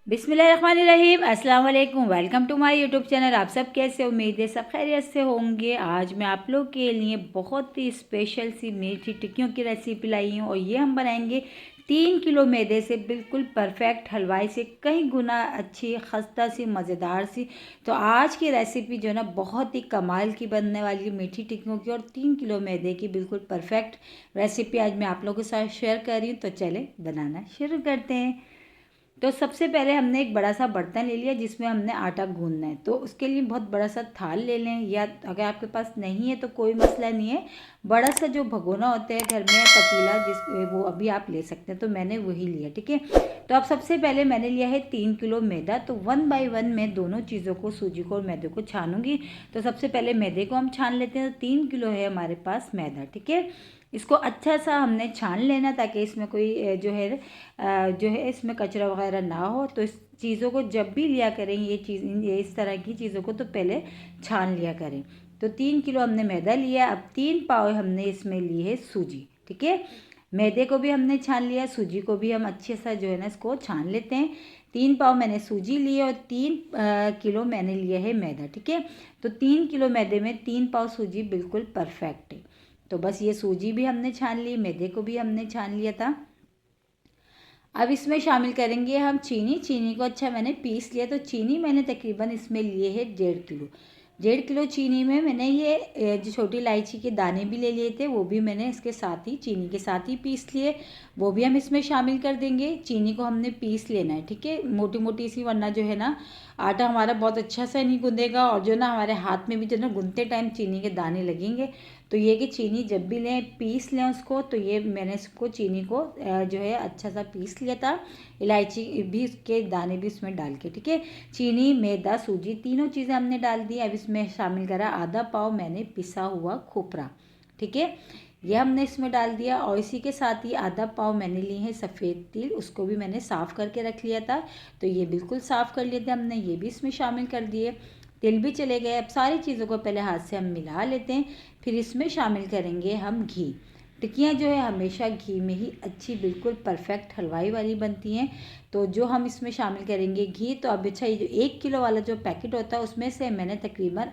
बिस्मिल्लाहिर्रहमानिर्रहीम, अस्सलाम वालेकुम। Welcome to my YouTube channel. आप सब कैसे, उम्मीद है सब खैरियत से होंगे। आज मैं आप लोग के लिए बहुत ही स्पेशल सी मीठी टिक्कियों की रेसिपी लाई हूँ और ये हम बनाएंगे 3 किलो मैदे से बिल्कुल परफेक्ट हलवाई से कई गुना अच्छी खस्ता सी मज़ेदार सी। तो आज की रेसिपी जो है ना बहुत ही कमाल की बनने वाली है मीठी टिक्कियों की और 3 किलो मैदे की बिल्कुल परफेक्ट रेसिपी आज मैं आप लोगों के साथ शेयर कर रही हूँ। तो चले बनाना शुरू करते हैं। तो सबसे पहले हमने एक बड़ा सा बर्तन ले लिया जिसमें हमने आटा गूंदना है। तो उसके लिए बहुत बड़ा सा थाल ले लें, या अगर आपके पास नहीं है तो कोई मसला नहीं है, बड़ा सा जो भगोना होता है घर में पतीला जिस वो अभी आप ले सकते हैं। तो मैंने वही लिया, ठीक है। तो अब सबसे पहले मैंने लिया है 3 किलो मैदा। तो 1 बाय 1 मैं दोनों चीज़ों को, सूजी को और मैदे को छानूंगी। तो सबसे पहले मैदे को हम छान लेते हैं। तो 3 किलो है हमारे पास मैदा, ठीक है। इसको अच्छा सा हमने छान लेना ताकि इसमें कोई जो है इसमें कचरा वगैरह ना हो। तो इस चीज़ों को जब भी लिया करें ये इस तरह की चीज़ों को तो पहले छान लिया करें। तो 3 किलो हमने मैदा लिया। अब 3 पाव हमने इसमें ली है सूजी, ठीक है। मैदे को भी हमने छान लिया, सूजी को भी हम अच्छे सा जो है ना इसको छान लेते हैं। 3 पाव मैंने सूजी ली है और 3 किलो मैंने लिया है मैदा, ठीक है। तो 3 किलो मैदे में 3 पाव सूजी बिल्कुल परफेक्ट है। तो बस ये सूजी भी हमने छान ली, मैदे को भी हमने छान लिया था। अब इसमें शामिल करेंगे हम चीनी। चीनी को अच्छा मैंने पीस लिया। तो चीनी मैंने तकरीबन इसमें लिए है 1.5 किलो। 1.5 किलो चीनी में मैंने ये जो छोटी इलायची के दाने भी ले लिए थे, वो भी मैंने इसके साथ ही चीनी के साथ ही पीस लिए, वो भी हम इसमें शामिल कर देंगे। चीनी को हमने पीस लेना है, ठीक है, मोटी मोटी सी, वरना जो है ना आटा हमारा बहुत अच्छा सा नहीं गूंदेगा और जो ना हमारे हाथ में भी जो ना गूंदते टाइम चीनी के दाने लगेंगे। तो ये कि चीनी जब भी लें पीस लें उसको। तो ये मैंने इसको चीनी को जो है अच्छा सा पीस लिया था, इलायची भी उसके दाने भी उसमें डाल के, ठीक है। चीनी, मैदा, सूजी तीनों चीज़ें हमने डाल दी। अब इसमें शामिल करा आधा पाव मैंने पिसा हुआ खोपरा, ठीक है, ये हमने इसमें डाल दिया। और इसी के साथ ही आधा पाव मैंने लिए हैं सफ़ेद तिल, उसको भी मैंने साफ़ करके रख लिया था। तो ये बिल्कुल साफ़ कर लिए थे हमने, ये भी इसमें शामिल कर दिए। तिल भी चले गए। अब सारी चीज़ों को पहले हाथ से हम मिला लेते हैं, फिर इसमें शामिल करेंगे हम घी। टिक्कियाँ जो है हमेशा घी में ही अच्छी बिल्कुल परफेक्ट हलवाई वाली बनती हैं। तो जो हम इसमें शामिल करेंगे घी। तो अब अच्छा, ये जो 1 किलो वाला जो पैकेट होता है उसमें से मैंने तकरीबन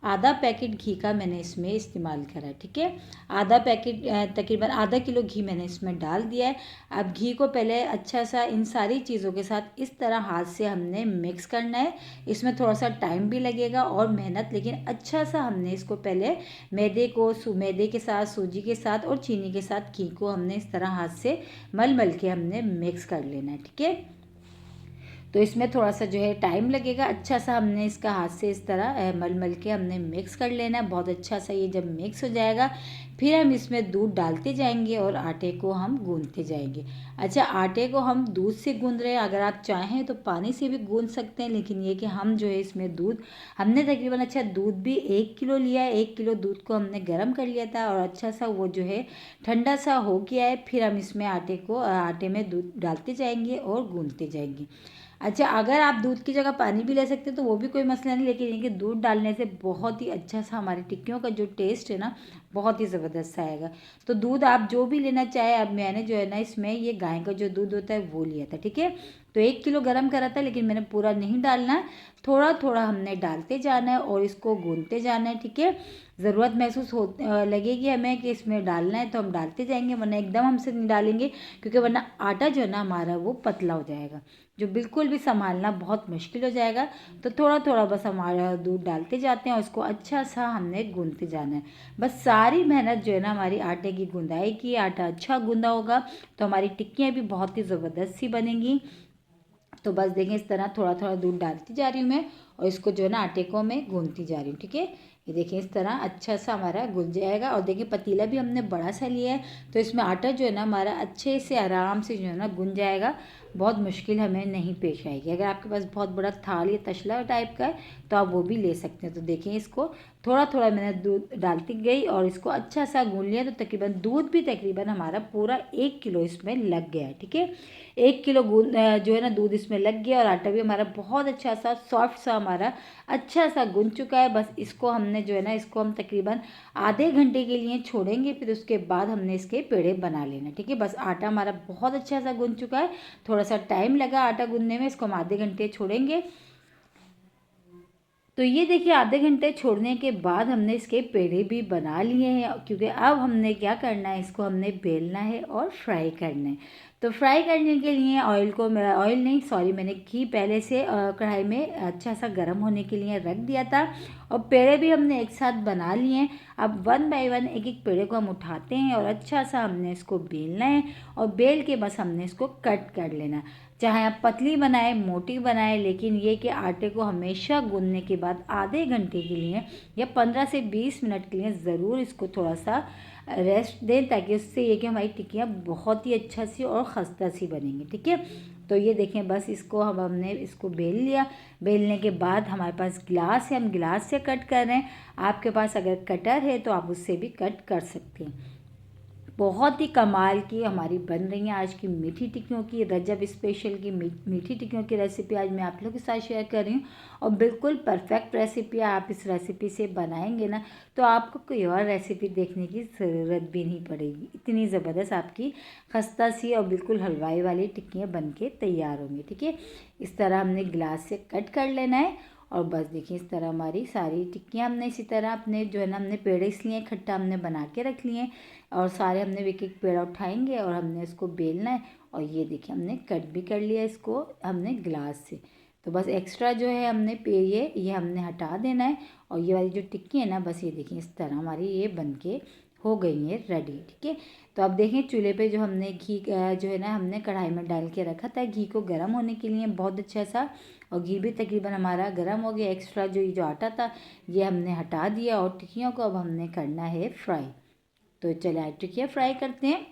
आधा पैकेट घी का मैंने इसमें इस्तेमाल करा है, ठीक है। आधा पैकेट तकरीबन आधा किलो घी मैंने इसमें डाल दिया है। अब घी को पहले अच्छा सा इन सारी चीज़ों के साथ इस तरह हाथ से हमने मिक्स करना है। इसमें थोड़ा सा टाइम भी लगेगा और मेहनत, लेकिन अच्छा सा हमने इसको पहले मैदे के साथ, सूजी के साथ और चीनी के साथ घी को हमने इस तरह हाथ से मल के हमने मिक्स कर लेना है, ठीक है। तो इसमें थोड़ा सा जो है टाइम लगेगा। अच्छा सा हमने इसका हाथ से इस तरह मल के हमने मिक्स कर लेना है बहुत अच्छा सा। ये जब मिक्स हो जाएगा फिर हम इसमें दूध डालते जाएंगे और आटे को हम गूंदते जाएंगे। अच्छा, आटे को हम दूध से गूंद रहे हैं, अगर आप चाहें तो पानी से भी गूंद सकते हैं, लेकिन ये कि हम जो है इसमें दूध हमने तकरीबन, अच्छा, दूध भी 1 किलो लिया है। 1 किलो दूध को हमने गर्म कर लिया था और अच्छा सा वो जो है ठंडा सा हो गया है। फिर हम इसमें आटे में दूध डालते जाएंगे और गूंदते जाएंगे। अच्छा, अगर आप दूध की जगह पानी भी ले सकते हैं तो वो भी कोई मसला नहीं, लेकिन ये कि दूध डालने से बहुत ही अच्छा सा हमारी टिक्कियों का जो टेस्ट है ना बहुत ही ज़बरदस्त सा आएगा। तो दूध आप जो भी लेना चाहे। अब मैंने जो है ना इसमें ये गाय का जो दूध होता है वो लिया था, ठीक है। तो 1 किलो गर्म करा था, लेकिन मैंने पूरा नहीं डालना है, थोड़ा थोड़ा हमने डालते जाना है और इसको गूंदते जाना है, ठीक है। ज़रूरत महसूस लगेगी हमें कि इसमें डालना है तो हम डालते जाएंगे, वरना एकदम हमसे नहीं डालेंगे, क्योंकि वरना आटा जो है ना हमारा वो पतला हो जाएगा, जो बिल्कुल भी संभालना बहुत मुश्किल हो जाएगा। तो थोड़ा थोड़ा बस हमारा दूध डालते जाते हैं और उसको अच्छा सा हमने गूंदते जाना है। बस सारी मेहनत जो है ना हमारी आटे की गूंदाई की, आटा अच्छा गूंदा होगा तो हमारी टिक्कियाँ भी बहुत ही ज़बरदस्त सी बनेंगी। तो बस देखें इस तरह थोड़ा थोड़ा दूध डालती जा रही हूँ मैं और इसको जो है ना आटे को मैं गूंदती जा रही हूँ, ठीक है। ये देखें इस तरह अच्छा सा हमारा गूंद जाएगा। और देखिए पतीला भी हमने बड़ा सा लिया है, तो इसमें आटा जो है ना हमारा अच्छे से आराम से जो है ना गूंद जाएगा, बहुत मुश्किल हमें नहीं पेश आएगी। अगर आपके पास बहुत बड़ा थाल या तसला टाइप का है तो आप वो भी ले सकते हैं। तो देखें इसको थोड़ा थोड़ा मैंने दूध डालती गई और इसको अच्छा सा गूंद लिया। तो तकरीबन दूध भी तकरीबन हमारा पूरा 1 किलो इसमें लग गया है, ठीक है। 1 किलो जो है ना दूध इसमें लग गया और आटा भी हमारा बहुत अच्छा सा सॉफ्ट सा हमारा अच्छा सा गूंद चुका है। बस इसको हमने जो है ना इसको हम तकरीबन आधे घंटे के लिए छोड़ेंगे, फिर उसके बाद हमने इसके पेड़े बना लेना, ठीक है। बस आटा हमारा बहुत अच्छा सा गूंद चुका है, थोड़ा थोड़ा सा टाइम लगा आटा गूंदने में, इसको हम आधे घंटे छोड़ेंगे। तो ये देखिए आधे घंटे छोड़ने के बाद हमने इसके पेड़े भी बना लिए हैं, क्योंकि अब हमने क्या करना है, इसको हमने बेलना है और फ्राई करना है। तो फ्राई करने के लिए मैंने घी पहले से कढ़ाई में अच्छा सा गर्म होने के लिए रख दिया था, और पेड़े भी हमने एक साथ बना लिए हैं। अब 1 बाय 1 एक एक पेड़े को हम उठाते हैं और अच्छा सा हमने इसको बेलना है, और बेल के बस हमने इसको कट कर लेना। चाहे आप पतली बनाएं मोटी बनाएं, लेकिन ये कि आटे को हमेशा गूंदने के बाद आधे घंटे के लिए या 15 से 20 मिनट के लिए ज़रूर इसको थोड़ा सा रेस्ट दें, ताकि उससे ये कि हमारी टिक्कियाँ बहुत ही अच्छा सी और खस्ता सी बनेंगी। ठीक है, तो ये देखें बस इसको हमने इसको बेल लिया। बेलने के बाद हमारे पास गिलास है, हम गिलास से कट कर रहे हैं। आपके पास अगर कटर है तो आप उससे भी कट कर सकते हैं। बहुत ही कमाल की हमारी बन रही है आज की मीठी टिक्कियों की, रजब स्पेशल की मीठी टिक्कियों की रेसिपी आज मैं आप लोगों के साथ शेयर कर रही हूँ। और बिल्कुल परफेक्ट रेसिपी है, आप इस रेसिपी से बनाएंगे ना तो आपको कोई और रेसिपी देखने की ज़रूरत भी नहीं पड़ेगी। इतनी ज़बरदस्त आपकी खस्ता सी और बिल्कुल हलवाई वाली टिक्कियाँ बन के तैयार होंगी। ठीक है, इस तरह हमने गिलास से कट कर लेना है, और बस देखिए इस तरह हमारी सारी टिक्कियाँ हमने इसी तरह अपने जो है ना हमने पेड़े इसलिए इकट्ठा हमने बना के रख लिए हैं, और सारे हमने एक एक पेड़ा उठाएंगे और हमने इसको बेलना है। और ये देखिए हमने कट भी कर लिया इसको हमने गिलास से। तो बस एक्स्ट्रा जो है हमने ये हमने हटा देना है, और ये वाली जो टिक्की है ना बस ये देखिए इस तरह हमारी ये बन के हो गई है रेडी। ठीक है, तो अब देखें चूल्हे पे जो हमने घी जो है ना हमने कढ़ाई में डाल के रखा था घी को गर्म होने के लिए बहुत अच्छा सा, और घी भी तकरीबन हमारा गर्म हो गया। एक्स्ट्रा जो आटा था ये हमने हटा दिया, और टिक्कियों को अब हमने करना है फ्राई। तो चलिए टिक्कियाँ फ्राई करते हैं।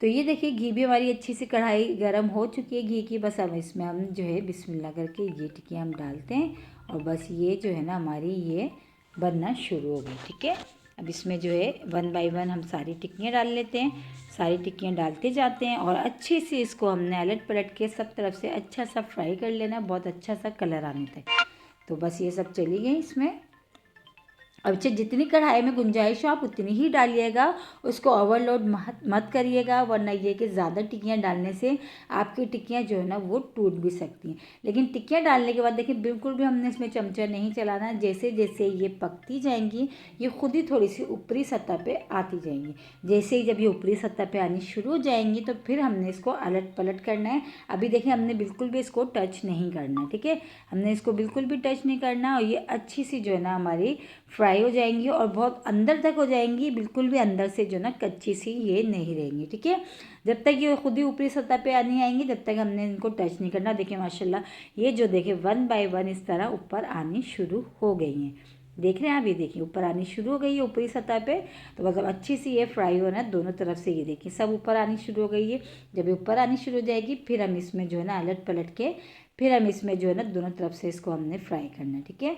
तो ये देखिए घी भी हमारी अच्छी सी कढ़ाई गर्म हो चुकी है घी की। बस अब इसमें हम जो है बिस्मिल्लाह करके ये टिक्कियाँ हम डालते हैं, और बस ये जो है ना हमारी ये बनना शुरू हो गई। ठीक है, अब इसमें जो है 1 बाय 1 हम सारी टिक्कियाँ डाल लेते हैं। सारी टिक्कियाँ डालते जाते हैं, और अच्छे से इसको हमने अलट पलट के सब तरफ से अच्छा सा फ्राई कर लेना, बहुत अच्छा सा कलर आने तक। तो बस ये सब चली गई इसमें। अब जितनी कढ़ाई में गुंजाइश हो आप उतनी ही डालिएगा, उसको ओवरलोड मत करिएगा, वरना ये कि ज़्यादा टिक्कियाँ डालने से आपकी टिक्कियाँ जो है ना वो टूट भी सकती हैं। लेकिन टिक्कियाँ डालने के बाद देखिए बिल्कुल भी हमने इसमें चमचा नहीं चलाना। जैसे जैसे ये पकती जाएंगी ये खुद ही थोड़ी सी ऊपरी सतह पे आती जाएंगी। जैसे ही जब ये ऊपरी सतह पे आनी शुरू हो जाएंगी तो फिर हमने इसको अलट पलट करना है। अभी देखिए हमने बिल्कुल भी इसको टच नहीं करना है। ठीक है, हमने इसको बिल्कुल भी टच नहीं करना, और ये अच्छी सी जो है ना हमारी फ्राई हो जाएंगी और बहुत अंदर तक हो जाएंगी, बिल्कुल भी अंदर से जो ना कच्ची सी ये नहीं रहेंगी। ठीक है, जब तक ये खुद ही ऊपरी सतह पे नहीं आएंगी जब तक हमने इनको टच नहीं करना। देखिए माशाल्लाह ये जो देखिए 1 बाय 1 इस तरह ऊपर आनी शुरू हो गई हैं। देख रहे हैं आप, ये देखिए ऊपर आनी शुरू हो गई है ऊपरी सतह पे। तो मतलब अच्छी सी ये फ्राई होना है दोनों तरफ से। ये देखिए सब ऊपर आनी शुरू हो गई है। जब ये ऊपर आनी शुरू हो जाएगी फिर हम इसमें जो है ना अलट पलट के फिर हम इसमें जो है ना दोनों तरफ से इसको हमने फ्राई करना है। ठीक है,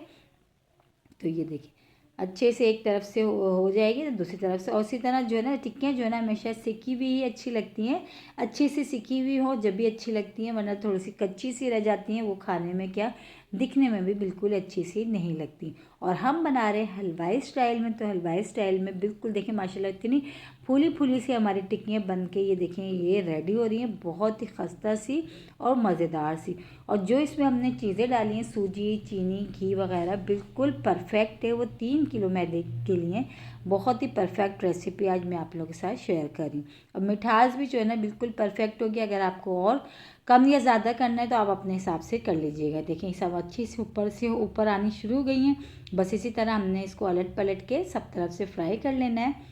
तो ये देखिए अच्छे से एक तरफ से हो जाएगी तो दूसरी तरफ से। और इसी तरह जो है ना टिक्कियाँ जो है ना हमेशा सिकी हुई ही अच्छी लगती हैं, अच्छी से सिकी हुई हो जब भी अच्छी लगती हैं, वरना थोड़ी सी कच्ची सी रह जाती हैं, वो खाने में क्या दिखने में भी बिल्कुल अच्छी सी नहीं लगती। और हम बना रहे हैं हलवाई स्टाइल में, तो हलवाई स्टाइल में बिल्कुल देखें माशाल्लाह इतनी फूली फूली सी हमारी टिक्कियाँ बन के ये देखें ये रेडी हो रही हैं, बहुत ही खस्ता सी और मज़ेदार सी। और जो इसमें हमने चीज़ें डाली हैं सूजी चीनी घी वगैरह बिल्कुल परफेक्ट है। वो 3 किलो मैदे के लिए बहुत ही परफेक्ट रेसिपी आज मैं आप लोगों के साथ शेयर कर रही हूँ। और मिठास भी जो है ना बिल्कुल परफेक्ट होगी। अगर आपको और कम या ज़्यादा करना है तो आप अपने हिसाब से कर लीजिएगा। देखिए सब अच्छी से ऊपर आनी शुरू हो गई हैं। बस इसी तरह हमने इसको अलट पलट के सब तरफ से फ्राई कर लेना है।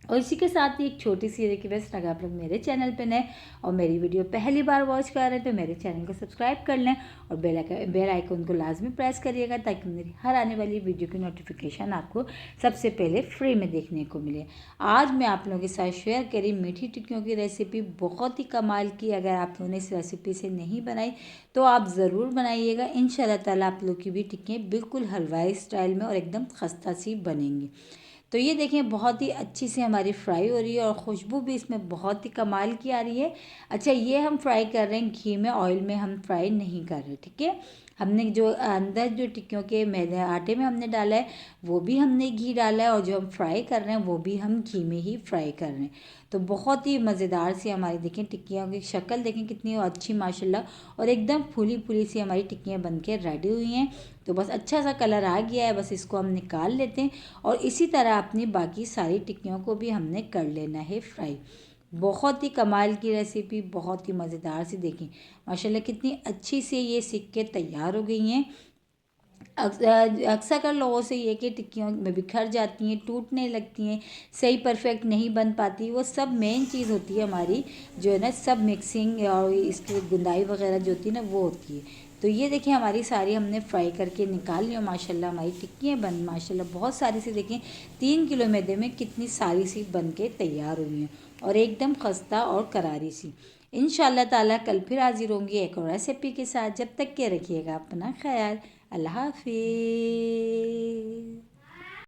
और इसी के साथ ही एक छोटी सी रिक्वेस्ट, अगर आप लोग मेरे चैनल पे नए और मेरी वीडियो पहली बार वॉच कर रहे हैं तो मेरे चैनल को सब्सक्राइब कर लें, और बेल आइकन को लाजमी प्रेस करिएगा ताकि मेरी हर आने वाली वीडियो की नोटिफिकेशन आपको सबसे पहले फ्री में देखने को मिले। आज मैं आप लोगों के साथ शेयर करी मीठी टिक्कियों की रेसिपी, बहुत ही कमाल की। अगर आप लोगों ने इस रेसिपी से नहीं बनाई तो आप ज़रूर बनाइएगा। इंशाल्लाह ताला आप लोग की भी टिक्कियाँ बिल्कुल हलवाई स्टाइल में और एकदम खस्ता सी बनेंगी। तो ये देखें बहुत ही अच्छी से हमारी फ्राई हो रही है, और खुशबू भी इसमें बहुत ही कमाल की आ रही है। अच्छा ये हम फ्राई कर रहे हैं घी में, ऑयल में हम फ्राई नहीं कर रहे। ठीक है, हमने जो अंदर जो टिक्कियों के मैदे आटे में हमने डाला है वो भी हमने घी डाला है, और जो हम फ्राई कर रहे हैं वो भी हम घी में ही फ्राई कर रहे हैं। तो बहुत ही मज़ेदार सी हमारी देखें टिक्कियों की शक्ल देखें कितनी अच्छी माशाल्लाह, और एकदम फूली फूली सी हमारी टिक्कियाँ बन के रेडी हुई हैं। तो बस अच्छा सा कलर आ गया है, बस इसको हम निकाल लेते हैं और इसी तरह अपनी बाकी सारी टिक्कियों को भी हमने कर लेना है फ्राई। बहुत ही कमाल की रेसिपी, बहुत ही मज़ेदार सी, देखें माशाल्लाह कितनी अच्छी से ये सिक के तैयार हो गई हैं। अक्सर कर लोगों से ये कि टिक्कियों में बिखर जाती हैं, टूटने लगती हैं, सही परफेक्ट नहीं बन पाती। वो सब मेन चीज़ होती है हमारी, जो है ना, सब मिक्सिंग और इसकी गुंदाई वगैरह जो होती है ना वो होती है। तो ये देखिए हमारी सारी हमने फ्राई करके निकाल ली और माशाल्लाह हमारी टिक्कियाँ बन माशाल्लाह बहुत सारी सी, देखें 3 किलो मैदे में कितनी सारी सी बन के तैयार हुई हैं और एकदम खस्ता और करारी सी। इंशाल्लाह ताला कल फिर हाजिर होंगी एक और रेसिपी के साथ। जब तक के रखिएगा अपना ख्याल। अल्लाह हाफिज़।